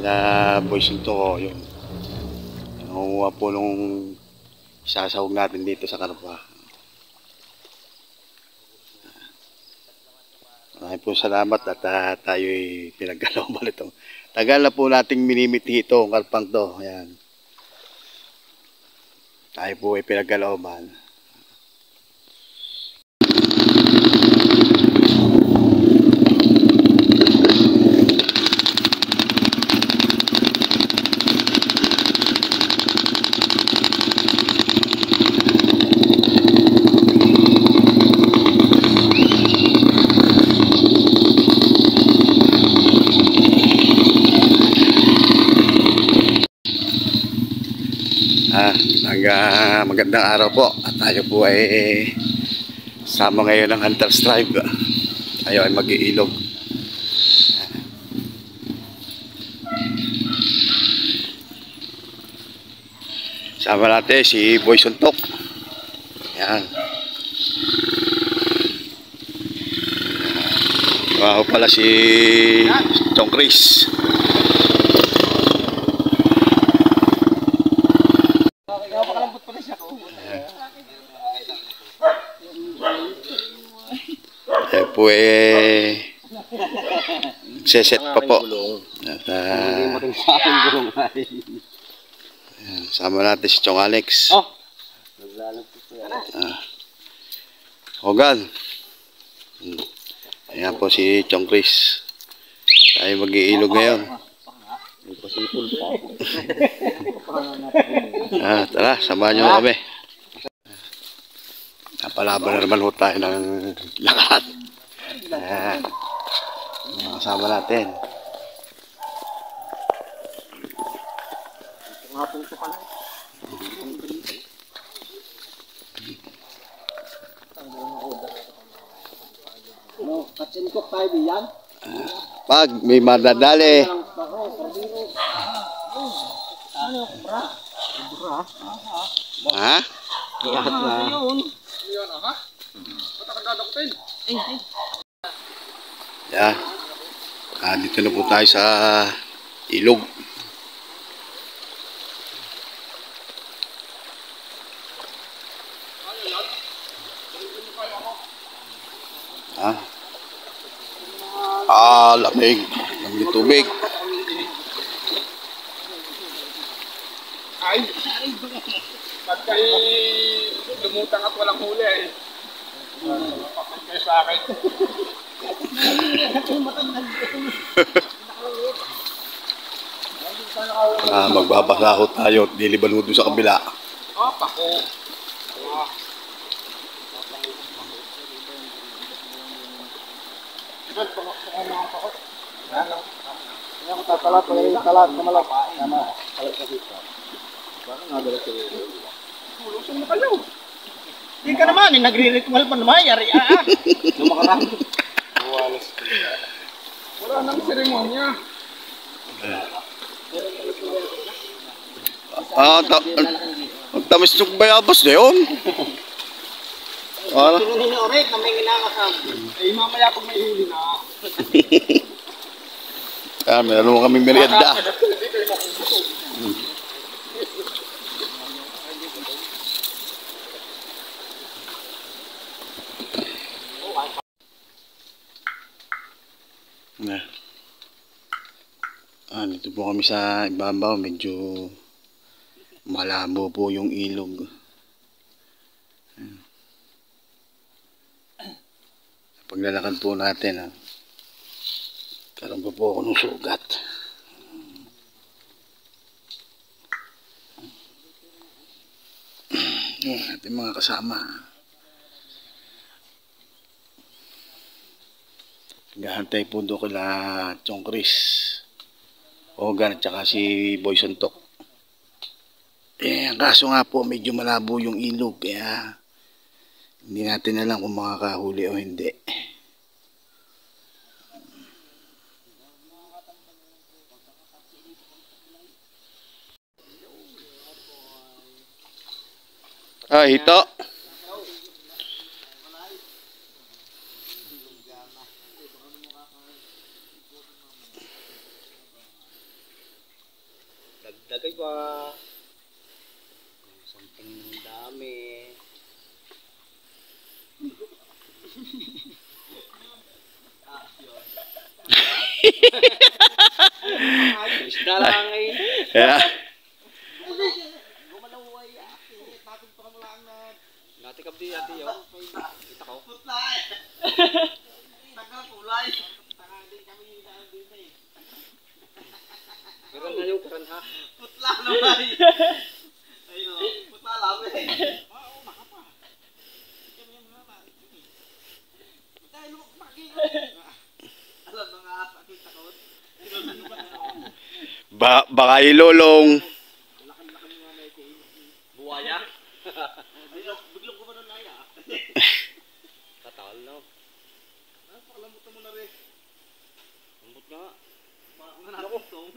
na boys nito ko yung nangunguha po nung isasahog natin dito sa karpa. Maraming po salamat at tayo'y pinaggalaw ito. Tagal na po nating minimiti ito ang karpang to. Ayan. Tayo po ay pinaggalaw-ban. Magandang araw po at tayo po ay sama ngayon ng Hunter's Tribe. Tayo ay mag-iilog. Sama natin si Boy Suntok. Yan. Wow, pala si Chong Chris. Po seset pa po at sama natin si Chong Alex. Hogan. Ayan po si Chong Chris. Tayo mag-iilog ngayon. Tara, samahan nyo kami. Napalaban na naman ho tayo ng lahat. Ayan. Kasama natin. Pag may madadali. Ha? Yeah. Dito na po tayo sa ilog. Lamig. Lamig tubig. Ay, pagkay lumutang at walang huli eh. Kapag kayo sa akin. Magbabasaho tayo at diliban mo doon sa kabila. Pako. Talat na malak. Talat kasi. Parang nagdala sila. Lulusong na kayo. Hindi ka naman, nagre-ritual pa naman, yari lumakarang. Wala nang seremonya. Ang tamis yung bayabas na yun. Pinunin ni Orek na may ginakasab. Mamaya pag may huli na. Meron mo kaming merienda. Dito po kami sa ibabaw. Medyo malabo po yung ilog. Paglalakad po natin, karoon pa po ako ng sugat. Ating mga kasama. Gahantay po doon kila Chong Chris, Hogan at saka si Boy Suntok. Ang kaso nga po medyo malabo yung ilog, kaya hindi natin alam kung makakahuli o hindi. Hito. pa. Something dami. Isda lang ay. Yeah. Gumalaway ate. Tatong pa lang na. Dati ka di ate yo. Kita ko. Putla. Tagal kulay. Tagal din kami dito eh. Karan na yung karan ha. Putla naman. Ayo, putla lang eh. Oo, makapa. Kami yung mga bata. Dahil mo pagi. Alam mga aking takot. Baka ilulong. Buwaya? Biglang ko ba nun naya? Tatal no? Pakalamutan mo na rin. Lambot nga.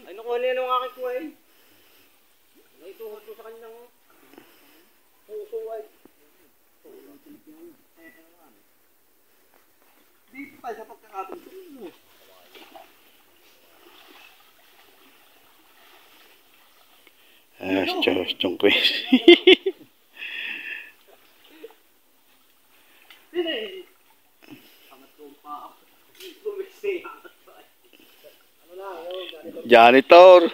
Ay naku, ano yung aking kuha eh. Naituhod ko sa kanyang puso ay. Dito tayo sa pagkakatong mo. Chong Chris. Janitor.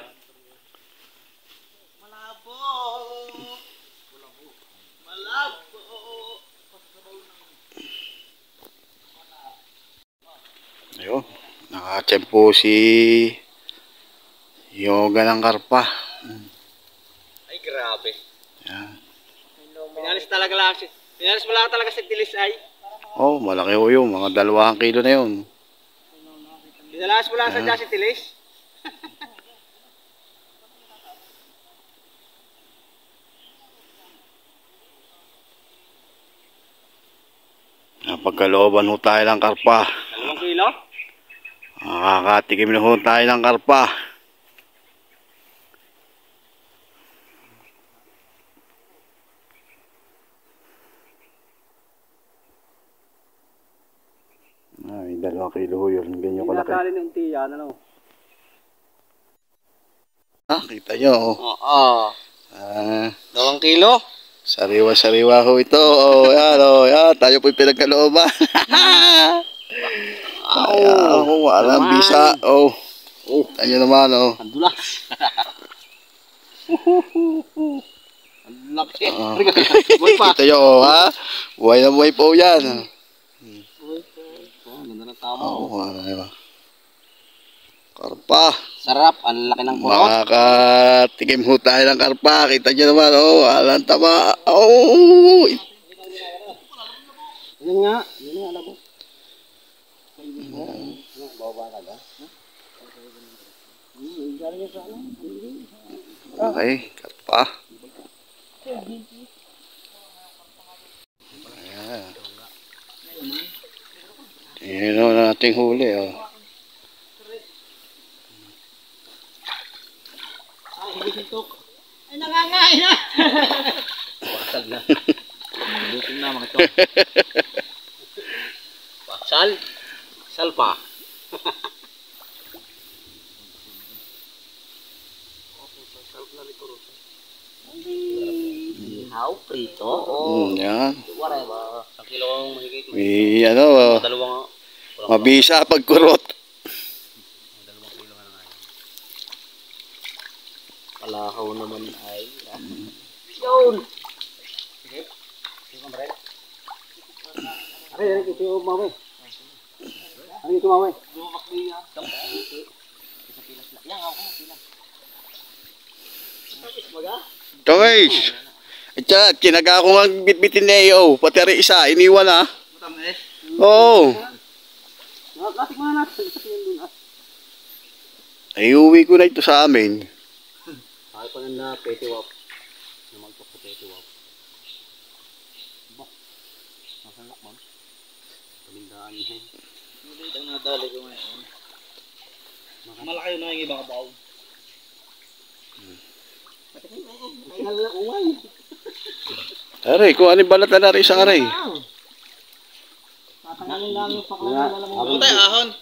Malabo. Malabo. Ayun, nakatsempo si Yoga ng karpa. Ay, grabe. Yan. Pinalis talaga lang siya. Pinalis mo lang talaga si Tilis ay. Oh, malaki ho yun. Mga 2 kilo na yun. Pinalis mo lang sa si Tilis. Napagkalooban ho tayo ng karpa. 2 kilo? Nakakatikim na ho tayo ng karpa. Ay, 2 kilo ho yun. Ganyan kalaki. Pinatali ng tiyan, ano? Ah, kita nyo. Oo. 2 kilo? Sariwa-sariwa ho ito. Oh, yan, oh, yan. Tayo po'y pinagkalooban. Ayan, oh, walang bisa. Oh. Oh, tayo naman, oh. Ang dulas. Ang laki. Kita nyo, oh, ha? Buhay na buhay po yan. Ganda ng tama. Oh, ano. Karpa. Sarap. Ang laki ng kurot. Makakatikim ho tayo ng karpa. Kita nyo naman, oh. Walang tama. Oh. Yan nga. Yan nga, alam mo. Baba ka ba? Okay, karpa. Ayan. Tingnan ho nating huli, oh. Ay, nangangain na! Pasal na. Buting na mga ito. Pasal? Pasal pa. How prito? Oo. Yan. Whatever. 1 kilo ang mahigit. May ano, Dalawang mabisa pagkurot. 2 kilo na nga. Palahaw naman ay. Yun! Sige. Sige ka bread. Aray, ito yung mamay. Ano ito mamay? Lumak niya. Isa pilas lang. Yan ako, pilas. Maga? Ito guys. At kinaga ko nga bitbitin na iyo. Pati rin isa, iniwan ha. Matamis? Oo. Nakakasik mo na natin. Isa pilas dun ah. Ay, uwi ko na ito sa amin. Ay ko na petiwap. Namagtok sa petiwap. Bak. Masalak man. Pamindaan niya. Hindi ito nadali ko ngayon. Malaki yun na yung ibang kabaw. Ay halak uway. Aray, kung ano balat na rin sa aray. Tatanggalin lang yung pakla na lalamang. Ano tayo ahon?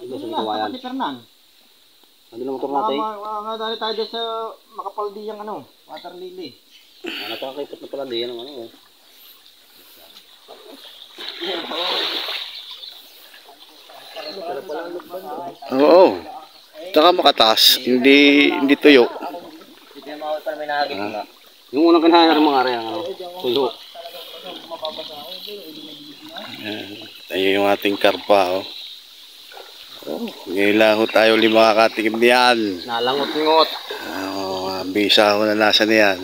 Ano sa kawayan? Si Fernan. Ano na motor natin? Dali tayo dyan sa makapaldiyang water lily. Nakakipot na pala diyan ng Oo. Tsaka makataas. Hindi tuyo. Yung unang kanahan ng mga arayang tuyo. Ayan yung ating karpa. Ngayon lang tayo makakatikim niyan. Nalangot-ngot. Bisa ko na nasa niyan.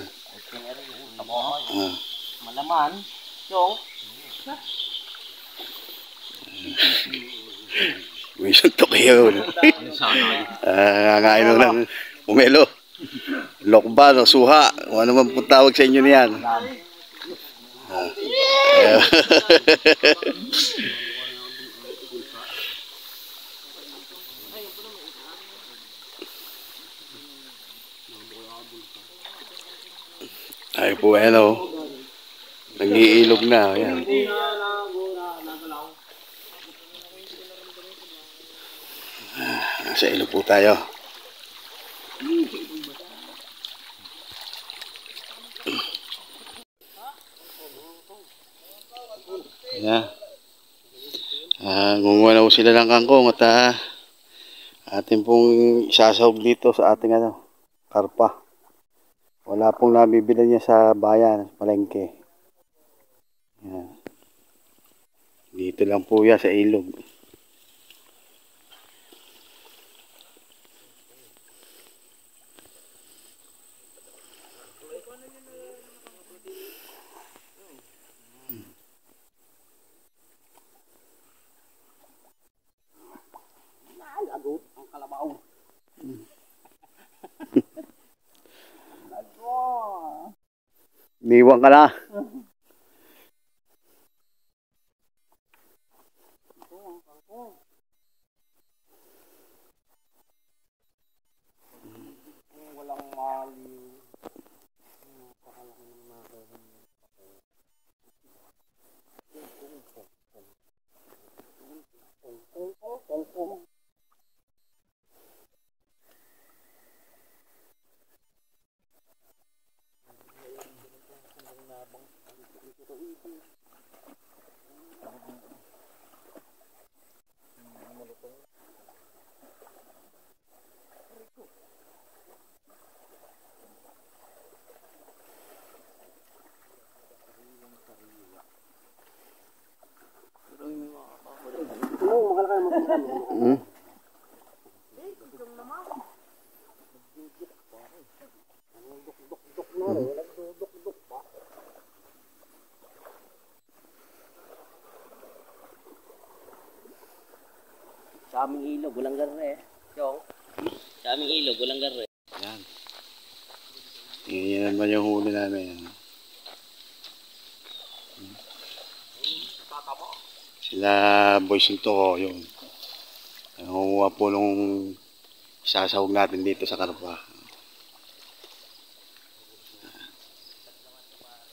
Malaman. Yung. Mission to kayo. Nangangain mo ng umelo. Lokban o suha. Kung ano man po tawag sa inyo niyan. Ay po, nag-iilog na. Ayan. Sa ilog po tayo. Ayan. Gumawa na po sila ng kangkong at atin pong isasahog dito sa ating karpa. Wala pong nabibili niya sa bayan, palengke. Ayan. Dito lang po yan sa ilog. Lagot ang kalabaw. Niwang ka na. Walang mali. Sa aming ilog, walang garre. Yung, sa aming ilog, walang garre. Yan. Tingnan naman yung huli namin. Sila boys nito yung kumuha po nung isasahog natin dito sa karpa.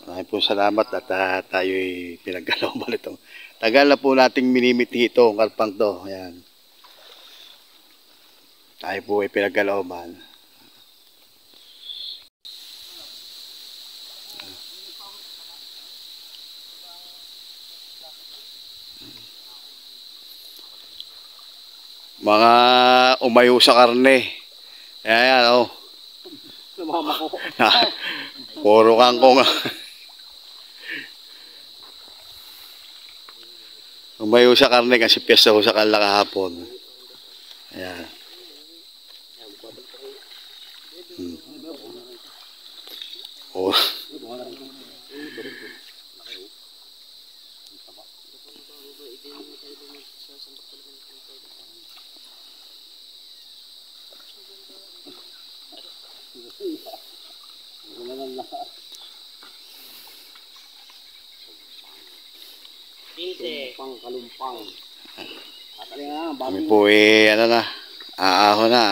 Maraming po salamat at tayo'y pinaggalaw ba nito. Tagal na po nating minimiti ito, ang karpang to. Ayan. Tayo po ay pinagkalooban. Mga umayo sa karne. Ayan, Sumama ko. Puro kangkong. Umayo sa karne kasi piyesta ko sa kanila kahapon. Ayan. Oh. Kalumpang. Kami po aaho na.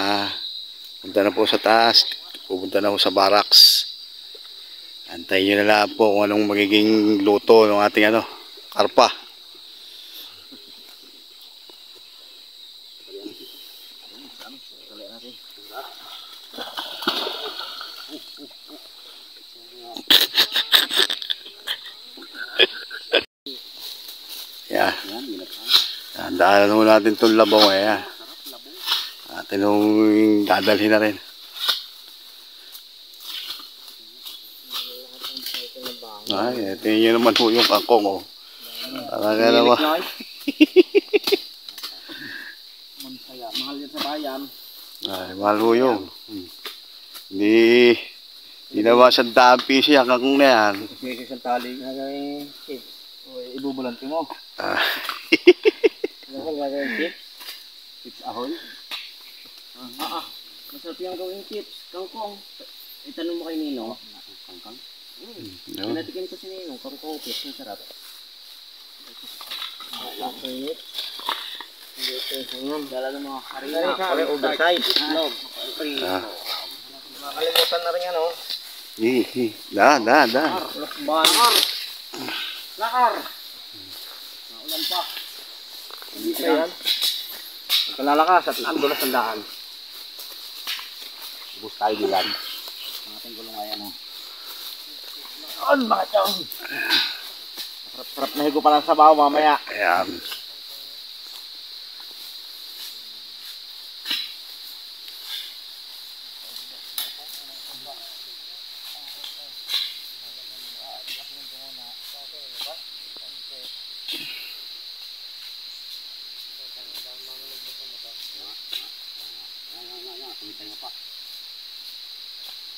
Punta na po sa taas. Pupunta na po sa barracks. Antayin nyo na lang po kung anong magiging luto ng ating karpa. Daanan mo natin itong labaw eh. Atin nung dadalhin na rin. Ay, tingin nyo naman po yung kangkong oh. Talaga naman. Mahal yan sa bayan. Ay, mahal po yung. Hindi naman sa daan piso yung kangkong na yan. Kasi isang tali nga gawin chips. Ibubulante mo. Ano kung gagawin chips? Chips ahol? Masarap yung gawin chips. Kangkong. Itanong mo kay Nino. Kangkong? Pinatikin ko si Nino. Kangkong chips. Masarap. Lapit. Dala ng mga harina. Kare oversize. Makalimutan na rin yan oh. Da. Lakar. Naulan pa. Hindi pa yan. Pagkalalakas at ang dulas ng daan. Bus tayo dilan. Ating gulong ayan o. Noon mga chong. Sarap na higo pa lang sa baho mamaya. Ayan.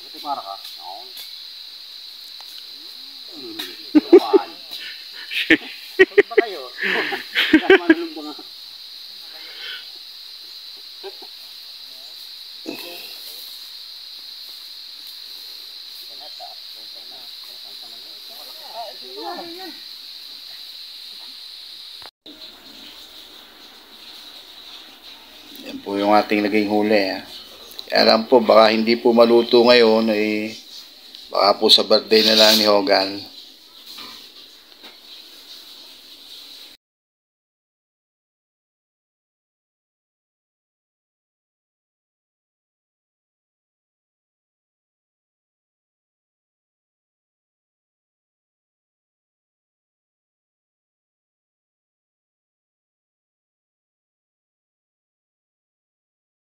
Ito para ka? Oo. Ba kayo? Manulong ba nga? Yan po yung ating naging huli. Alam po, baka hindi po maluto ngayon. Baka po sa birthday na lang ni Hogan.